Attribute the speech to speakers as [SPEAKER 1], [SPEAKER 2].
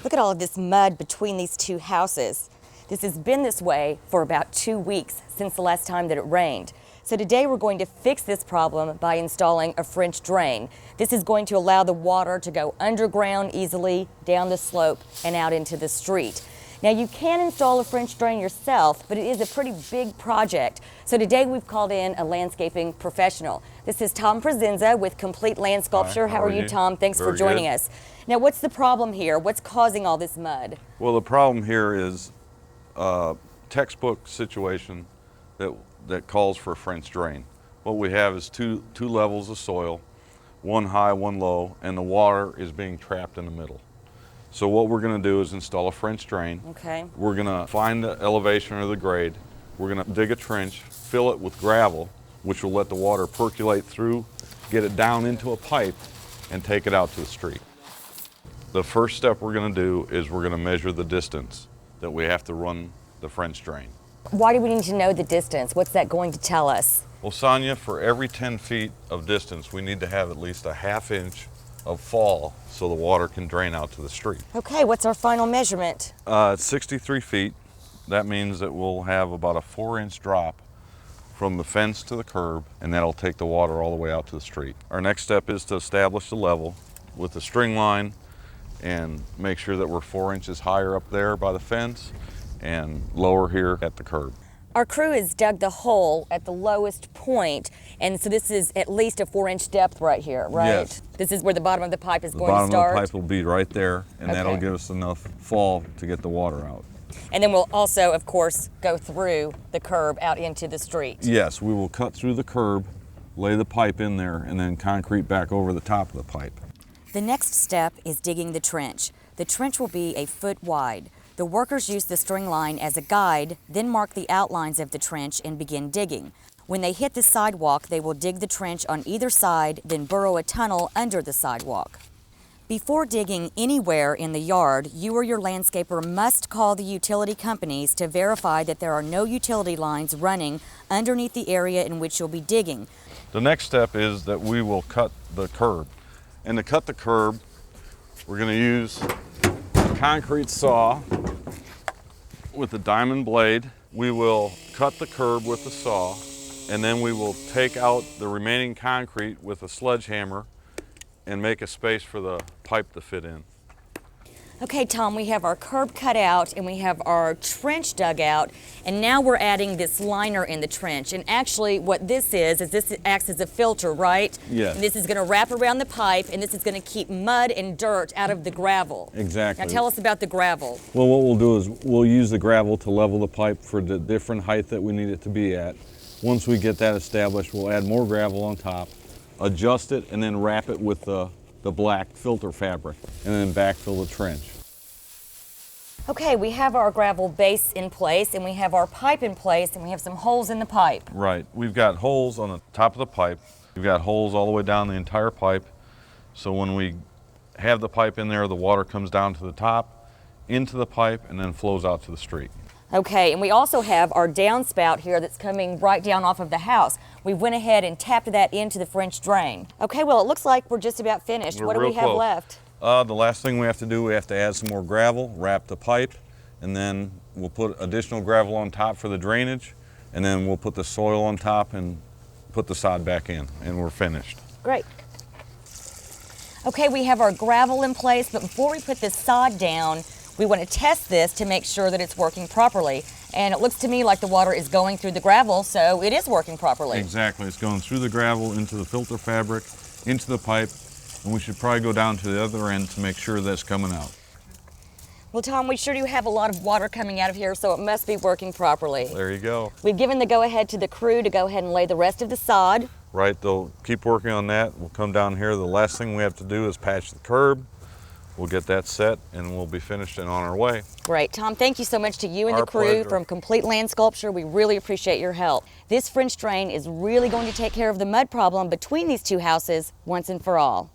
[SPEAKER 1] Look at all of this mud between these two houses. This has been this way for about 2 weeks since the last time that it rained. So today we're going to fix this problem by installing a French drain. This is going to allow the water to go underground easily, down the slope, and out into the street. Now you can install a French drain yourself, but it is a pretty big project. So today we've called in a landscaping professional. This is Tom Presenza with Complete Land Sculpture. How are you, Tom? Thanks for joining us. Now what's the problem here? What's causing all this mud?
[SPEAKER 2] Well, the problem here is a textbook situation that calls for a French drain. What we have is two levels of soil, one high, one low, and the water is being trapped in the middle. So what we're going to do is install a French drain.
[SPEAKER 1] Okay.
[SPEAKER 2] We're going to find the elevation or the grade. We're going to dig a trench, fill it with gravel, which will let the water percolate through, get it down into a pipe, and take it out to the street. The first step we're going to do is we're going to measure the distance that we have to run the French drain.
[SPEAKER 1] Why do we need to know the distance? What's that going to tell us?
[SPEAKER 2] Well, Sonia, for every 10 feet of distance, we need to have at least a ½ inch of fall so the water can drain out to the street.
[SPEAKER 1] Okay, what's our final measurement?
[SPEAKER 2] It's 63 feet. That means that we'll have about a 4-inch drop from the fence to the curb, and that'll take the water all the way out to the street. Our next step is to establish the level with the string line and make sure that we're 4 inches higher up there by the fence and lower here at the curb.
[SPEAKER 1] Our crew has dug the hole at the lowest point, and so this is at least a 4-inch depth right here, right?
[SPEAKER 2] Yes.
[SPEAKER 1] This is where the bottom of the pipe is going to
[SPEAKER 2] The bottom
[SPEAKER 1] start?
[SPEAKER 2] of the pipe will be right there, and that'll give us enough fall to get the water out.
[SPEAKER 1] And then we'll also, of course, go through the curb out into the street.
[SPEAKER 2] Yes, we will cut through the curb, lay the pipe in there, and then concrete back over the top of the pipe.
[SPEAKER 1] The next step is digging the trench. The trench will be 1 foot wide. The workers use the string line as a guide, then mark the outlines of the trench and begin digging. When they hit the sidewalk, they will dig the trench on either side, then burrow a tunnel under the sidewalk. Before digging anywhere in the yard, you or your landscaper must call the utility companies to verify that there are no utility lines running underneath the area in which you'll be digging.
[SPEAKER 2] The next step is that we will cut the curb. And to cut the curb, we're going to use a concrete saw with a diamond blade. We will cut the curb with the saw, and then we will take out the remaining concrete with a sledgehammer and make a space for the pipe to fit in.
[SPEAKER 1] Okay, Tom, we have our curb cut out and we have our trench dug out, and now we're adding this liner in the trench. And actually what this is this acts as a filter, right?
[SPEAKER 2] Yes.
[SPEAKER 1] And this is going to wrap around the pipe, and this is going to keep mud and dirt out of the gravel.
[SPEAKER 2] Exactly.
[SPEAKER 1] Now tell us about the gravel.
[SPEAKER 2] Well, what we'll do is we'll use the gravel to level the pipe for the different height that we need it to be at. Once we get that established, we'll add more gravel on top, adjust it, and then wrap it with the black filter fabric, and then backfill the trench.
[SPEAKER 1] Okay, we have our gravel base in place, and we have our pipe in place, and we have some holes in the pipe.
[SPEAKER 2] Right. We've got holes on the top of the pipe. We've got holes all the way down the entire pipe. So when we have the pipe in there, the water comes down to the top, into the pipe, and then flows out to the street.
[SPEAKER 1] Okay, and we also have our downspout here that's coming right down off of the house. We went ahead and tapped that into the French drain. Okay, well, it looks like we're just about finished. What do we have left?
[SPEAKER 2] The last thing we have to do, we have to add some more gravel, wrap the pipe, and then we'll put additional gravel on top for the drainage, and then we'll put the soil on top and put the sod back in, and we're finished.
[SPEAKER 1] Great. Okay, we have our gravel in place, but before we put the sod down, we want to test this to make sure that it's working properly. And it looks to me like the water is going through the gravel, so it is working properly.
[SPEAKER 2] Exactly. It's going through the gravel, into the filter fabric, into the pipe, and we should probably go down to the other end to make sure that's coming out.
[SPEAKER 1] Well, Tom, we sure do have a lot of water coming out of here, so it must be working properly.
[SPEAKER 2] There you go.
[SPEAKER 1] We've given the go-ahead to the crew to go ahead and lay the rest of the sod.
[SPEAKER 2] Right, they'll keep working on that. We'll come down here. The last thing we have to do is patch the curb. We'll get that set, and we'll be finished and on our way.
[SPEAKER 1] Great. Tom, thank you so much to you and the crew
[SPEAKER 2] pleasure.
[SPEAKER 1] from Complete Land Sculpture. We really appreciate your help. This French drain is really going to take care of the mud problem between these two houses once and for all.